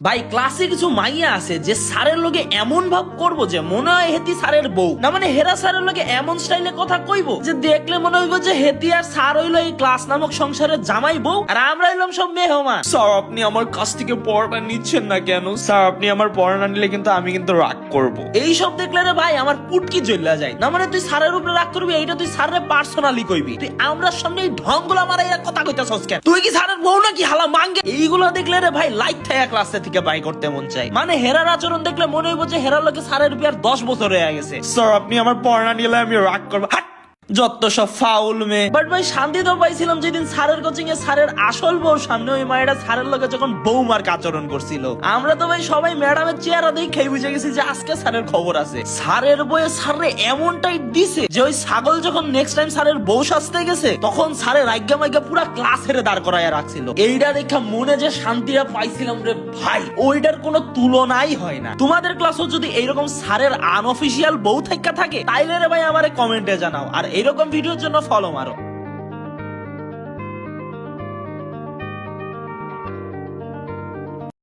ভাই ক্লাসে কিছু মাইয়া আছে যে স্যারের লগে এমন ভাব করবো যে মনে হয় হেতি স্যারের বউ না, মানে হেরা স্যারের লগে এমন স্টাইলে কথা কইবো যে দেখলে মনে হইব যে হেতি আর স্যার হইলো এই ক্লাস নামক সংসারের জামাই বউ আর আমরা হইলাম সব মেহমান। স্যার আপনি আমার কাছ থেকে পড়াটা নিচ্ছেন না কেন? স্যার আপনি আমার পড়া না নিলে কিন্তু আমি কিন্তু রাগ করবো। এই সব দেখলে রে ভাই আমার পুটকি জ্বলা যায়। না মানে তুই স্যারের উপরে রাগ করবি এইটা তুই স্যারের পার্সোনালি কইবি, তুই আমরা সামনে এই ঢংগুলা মারা এরা কথা কইতাছস কেন? তুই কি স্যারের বউ নাকি হালা মাঙ্গে? এইগুলো দেখলে রে ভাই লাইক থাকা ক্লাসে থেকে বাই করতে মন চাই। মানে হেরার আচরণ দেখলে মনে হইব যে হেরার লোকে স্যারের বিয়ার 10 বছর হয়ে গেছে। স্যার আপনি আমার পড়া না নিলে আমি রাগ করবো। যত সব ফাউল মেয়ে। বাট ভাই শান্তি তো পাইছিলাম যেদিন স্যারের কোচিং এ স্যারের আসল বউ সামনে ওই মায়েরা স্যারের লগে যখন বউমার আচরণ করছিল। আমরা তো ভাই সবাই ম্যাডামের চেহারা দেখেই বুঝে গেছি যে আজকে স্যারের খবর আছে। স্যারের বউয়ে স্যারে এমনটাই দিছে যে ওই ছাগল যখন নেক্সট টাইম স্যারের বউ সাজতে গেছে তখন স্যারের আজ্ঞা মাইজ্ঞা পুরা ক্লাস হেরে দাঁড় করাইয়া রাখছিল। এইটা দেখা মনে যে শান্তিটা পাইছিলাম রে ভাই ওইটার কোনো তুলনাই হয় না। তোমাদের ক্লাসও যদি এইরকম স্যারের আনঅফিসিয়াল বউ থাকা থাকে তাইলে রে ভাই আমারে কমেন্টে জানাও আর এরকম ভিডিওর জন্য ফলো মারো।